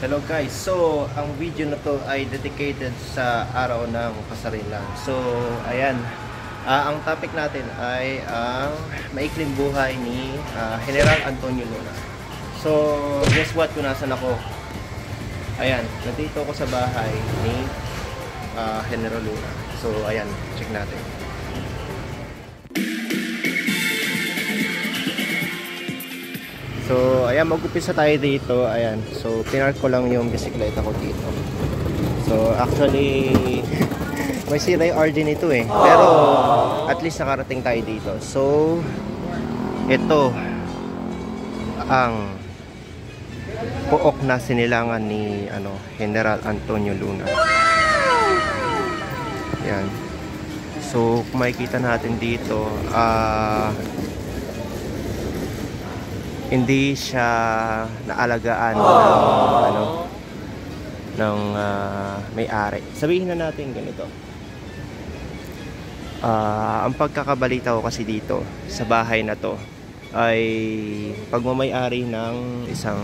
Hello guys, so ang video na to ay dedicated sa araw ng Kasarilan. So ayan, ang topic natin ay ang maikling buhay ni General Antonio Luna. So guess what, kung nasan ako? Ayan, nandito ako sa bahay ni General Luna. So ayan, check natin. So, ayan, mag-upisa tayo dito. Ayan. So, pinark ko lang yung bisikleta ko dito. So, actually, may sira yung RD nito eh. Pero, at least nakarating tayo dito. So, ito ang pook na sinilangan ni General Antonio Luna. Ayan. So, kung makikita natin dito, hindi siya naalagaan ng may-ari. Sabihin na natin ganito. Ang pagkakabalita ko kasi dito sa bahay na to ay pagmamay-ari ng isang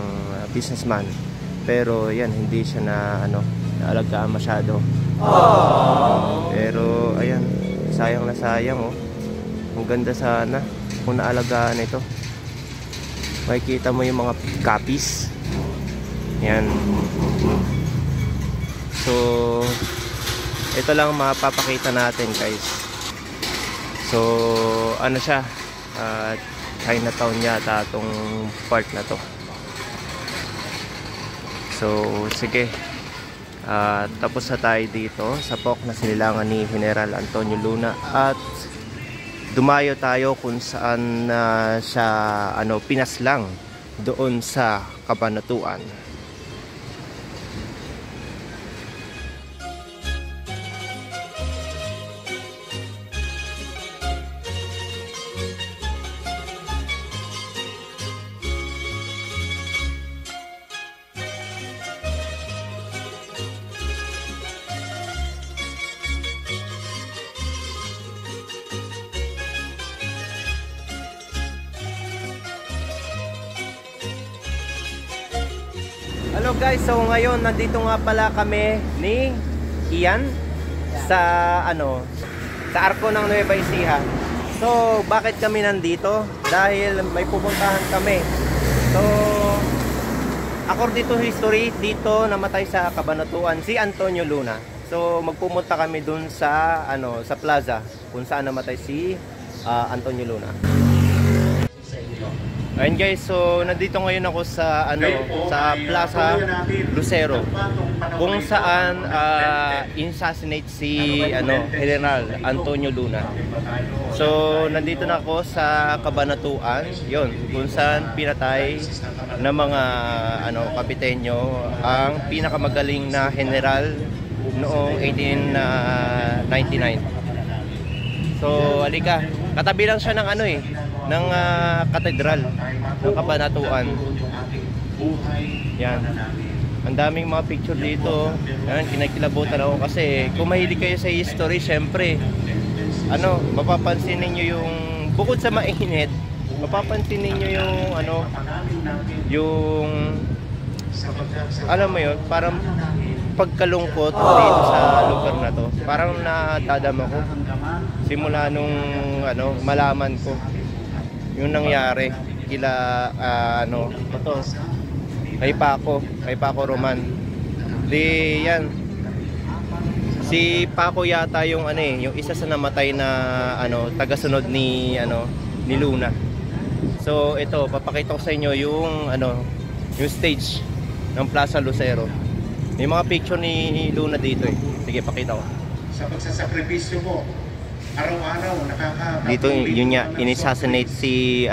businessman. Pero yan, hindi siya naalagaan masyado. Pero ayan, sayang na sayang oh. Ang ganda sana kung naalagaan ito. Makikita mo yung mga copies. Yan. So, ito lang mapapakita natin guys. So, ano siya? Chinatown yata itong part na to. So, sige. Tapos na tayo dito sa pook na sinilangan ni General Antonio Luna. At dumayo tayo kung saan siya pinaslang doon sa Kabanatuan. Hello guys, so ngayon nandito nga pala kami ni Ian sa sa Arco ng Nueva Ecija. So bakit kami nandito? Dahil may pupuntahan kami. So according to history, dito namatay sa Kabanatuan si Antonio Luna. So magpumunta kami dun sa sa plaza kung saan namatay si Antonio Luna. Ayun guys, so nandito ngayon ako sa sa Plaza Lucero kung saan assassinate si General Antonio Luna. So nandito na ako sa Kabanatuan, yon kung saan pinatay ng mga kapitenyo ang pinakamagaling na general noong 1899. So alika, katabi lang siya ng ng katedral ng Kabanatuan. Yan. Ang daming mga picture dito. Yan, kinakilabutan ako kasi kung mahilig kayo sa history, syempre mapapansin niyo yung bukod sa mainit, mapapansin niyo yung yung alam mo yun, parang pagkalungkot dito sa lugar na to. Parang nadadama ko simula nung malaman ko yung nangyari kila kay Paco Roman. Di yan, si Paco yata yung yung isa sa namatay na tagasunod ni Luna. So ito, papakita ko sa inyo yung yung stage ng Plaza Lucero. May mga picture ni Luna dito eh. Sige, pakita ko. Sa pagsasakripisyo mo, araw-araw dito yun niya in-assassinate si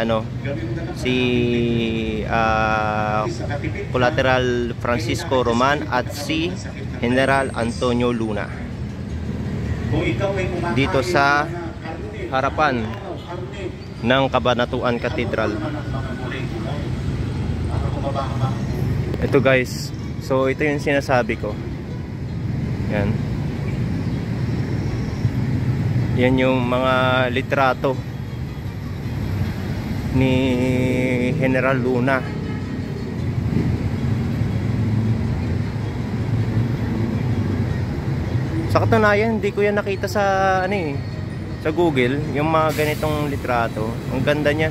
Collateral Francisco Roman at si General Antonio Luna dito sa harapan ng Kabanatuan Cathedral. Ito guys, so ito yung sinasabi ko. Yan. Yan yung mga litrato ni General Luna. Sa katunayan, hindi ko yan nakita sa ano eh, sa Google, yung mga ganitong litrato. Ang ganda niya.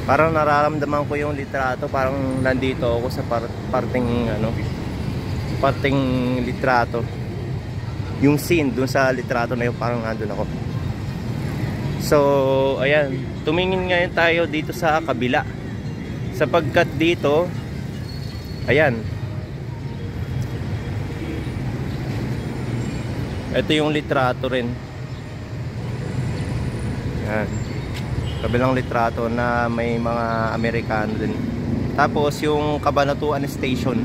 Parang nararamdaman ko yung litrato, parang nandito ako sa parting ano, parting litrato. Yung scene dun sa litrato na yun, parang nandun ako. So, ayan, tumingin ngayon tayo dito sa kabila. Sapagkat dito, ayan, ito yung litrato rin. Ayan, kabilang litrato na may mga Amerikano din. Tapos yung Cabanatuan Station,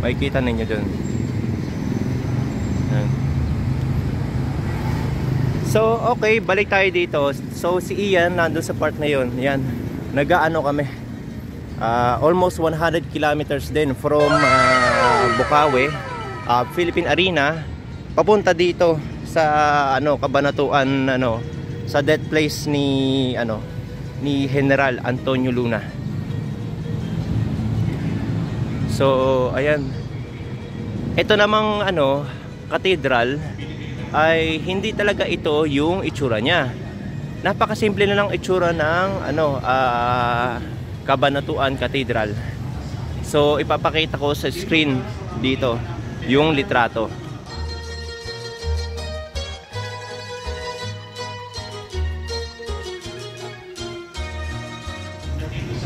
makikita ninyo dun. Ayan. So okay, balik tayo dito. So si Ian nandun sa part na yun. Ayan, nag-aano kami, almost 100 kilometers din from Bocaue, Philippine Arena, papunta dito sa ano, Cabanatuan, ano, sa death place ni ano, ni General Antonio Luna. So ayan, ito namang ano, cathedral ay hindi talaga ito yung itsura niya. Napakasimple na lang itsura ng ano, Cabanatuan Cathedral. So ipapakita ko sa screen dito yung litrato.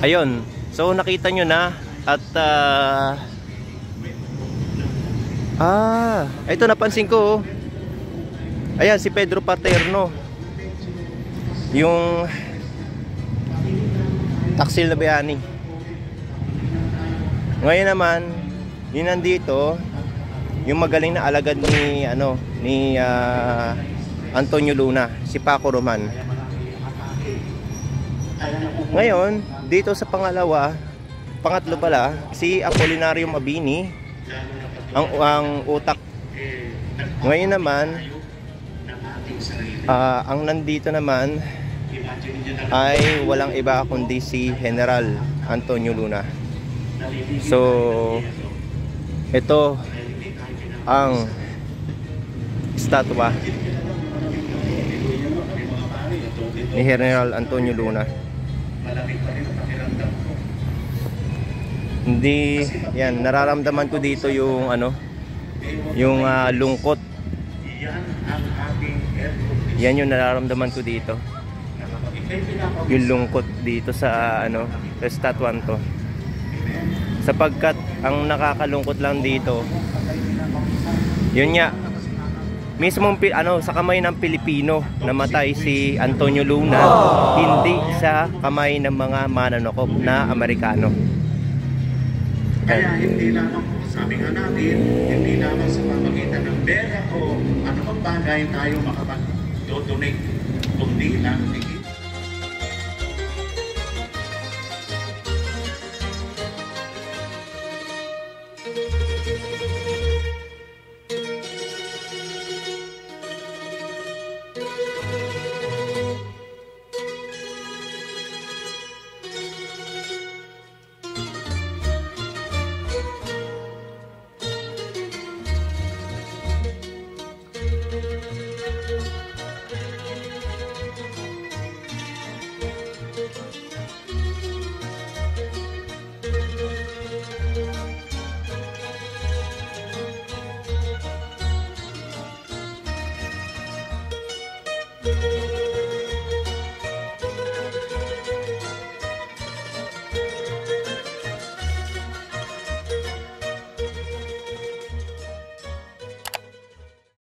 Ayun, so nakita nyo na. At ito napansin ko, ayan si Pedro Paterno, yung taksil na bayani. Ngayon naman, yun nandito, yung magaling na alagad ni ano, ni Antonio Luna, si Paco Roman. Ngayon, dito sa pangatlo pala, si Apolinario Mabini, ang utak. Ngayon naman, ang nandito naman ay walang iba kundi si General Antonio Luna. So ito ang estatwa ni General Antonio Luna. Hindi, yan, nararamdaman ko dito yung ano, yung lungkot. Yan yung nararamdaman ko dito, yung lungkot dito sa ano, sa estatuan to. Sapagkat ang nakakalungkot lang dito, yun nga, mismong ano, sa kamay ng Pilipino namatay si Antonio Luna, hindi sa kamay ng mga mananakop na Amerikano. Kaya hindi lamang, sabi nga natin, hindi lamang sa pamagitan ng pera o anumang bagay tayo makapag-donate, kundi lang